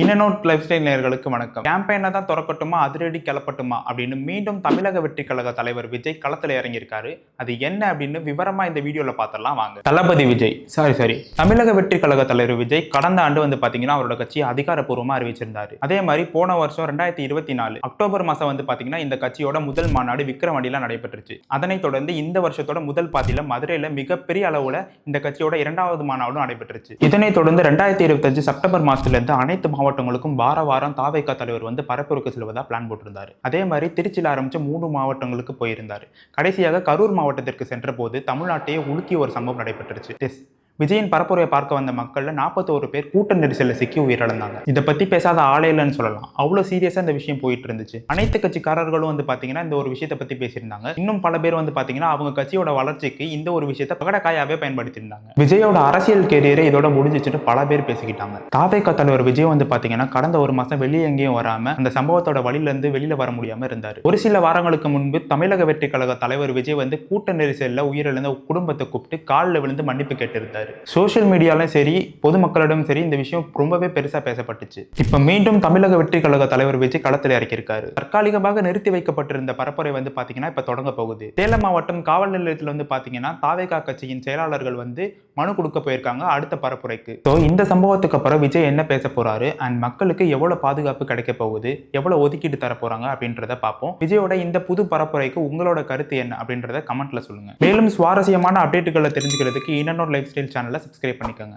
இன்னனோட் life style நேயர்களுக்கு வணக்கம். கேம்பெயினை தான் திறக்கட்டுமா அதிரடி கிளப்பட்டுமா அப்படின்னு மீண்டும் தமிழக வெற்றி கழக தலைவர் விஜய் களத்தில் இறங்கியிருக்காரு. அது என்ன அப்படின்னு விவரமா இந்த வீடியோல பார்த்துடலாம் வாங்க. தளபதி விஜய் சாரி தமிழக வெற்றி கழக தலைவர் விஜய் கடந்த ஆண்டு வந்து பாத்தீங்கன்னா அவரோட கட்சியை அதிகாரப்பூர்வமா அறிவிச்சிருந்தாரு. அதே மாதிரி போன வருஷம் 2024 அக்டோபர் மாசம் வந்து பாத்தீங்கன்னா இந்த கட்சியோட முதல் மாநாடு விக்கிரவாண்டியில நடைபெற்றுச்சு. அதனைத் தொடர்ந்து இந்த வருஷத்தோட முதல் பாதியில மதுரையில மிகப்பெரிய அளவுல இந்த கட்சியோட இரண்டாவது மாநாடும் நடைபெற்றுச்சு. இதனைத் தொடர்ந்து 2025 செப்டம்பர் மாசத்துல இருந்து அனைத்து மாவட்டங்களுக்கும் வாரம் தாவேகா தலைவர் வந்து பரப்புரைக்கு செல்வதா பிளான் போட்டிருந்தாரு. அதே மாதிரி திருச்சியில் ஆரம்பிச்சு 3 மாவட்டங்களுக்கு போயிருந்தாரு. கடைசியாக கரூர் மாவட்டத்திற்கு சென்ற போது தமிழ்நாட்டையே உலுக்கிய ஒரு சம்பவம் நடைபெற்றுச்சு. விஜயின் பரப்புரையை பார்க்க வந்த மக்கள்ல 41 பேர் கூட்ட நெரிசலில் சிக்கி உயிரிழந்தாங்க. இதை பத்தி பேசாத ஆளே இல்லைன்னு சொல்லலாம். அவ்வளவு சீரியஸா இந்த விஷயம் போயிட்டு இருந்துச்சு. அனைத்து கட்சிக்காரர்களும் வந்து பாத்தீங்கன்னா இந்த ஒரு விஷயத்தை பத்தி பேசியிருந்தாங்க. இன்னும் பல பேர் வந்து பாத்தீங்கன்னா அவங்க கட்சியோட வளர்ச்சிக்கு இந்த ஒரு விஷயத்தை பகடக்காயாவே பயன்படுத்தி இருந்தாங்க. விஜயோட அரசியல் கேரியரை இதோட முடிஞ்சிச்சுட்டு பல பேர் பேசிக்கிட்டாங்க. தாவேகா தலைவர் விஜய் வந்து பாத்தீங்கன்னா கடந்த ஒரு மாசம் வெளியே எங்கேயும் வராம அந்த சம்பவத்தோட வழியில இருந்து வெளியில வர முடியாம இருந்தாரு. ஒரு சில வாரங்களுக்கு முன்பு தமிழக வெற்றி கழக தலைவர் விஜய் வந்து கூட்ட நெரிசல்ல உயிரிழந்த குடும்பத்தை கூப்பிட்டு காலில் விழுந்து மன்னிப்பு கேட்டிருந்தாரு. சோசியல் மீடியாலும் சரி பொதுமக்களிடம் சரி இந்த விஷயம் ரொம்பவே பெருசா பேசப்பட்டுச்சு. இப்ப மீண்டும் தமிழக வெற்றி கழக தலைவர் விஜய் களத்தில் இறக்கியிருக்காரு. தற்காலிகமாக நிறுத்தி வைக்கப்பட்டிருந்த பரப்புரை வந்து பாத்தீங்கன்னா இப்ப தொடங்க போகுது. சேலம் மாவட்டம் காவல் நிலையத்தில் வந்து பாத்தீங்கன்னா தாவேகா கட்சியின் செயலாளர்கள் வந்து மனு கொடுக்க போயிருக்காங்க அடுத்த பரப்புரைக்கு. இந்த சம்பவத்துக்கு அப்புறம் விஜய் என்ன பேச போறாரு அண்ட் மக்களுக்கு எவ்வளவு பாதுகாப்பு கிடைக்க போகுது, எவ்வளவு ஒதுக்கீடு தர போறாங்க அப்படின்றத பார்ப்போம். விஜயோட இந்த புது பரப்புரைக்கு உங்களோட கருத்து என்ன அப்படின்றத கமெண்ட்ல சொல்லுங்க. மேலும் சுவாரஸ்யமான அப்டேட்டுகளை தெரிஞ்சுக்கிறதுக்கு இன்னனோட் லைஃப் ஸ்டைல் சேனலை சப்ஸ்கிரைப் பண்ணிக்கோங்க.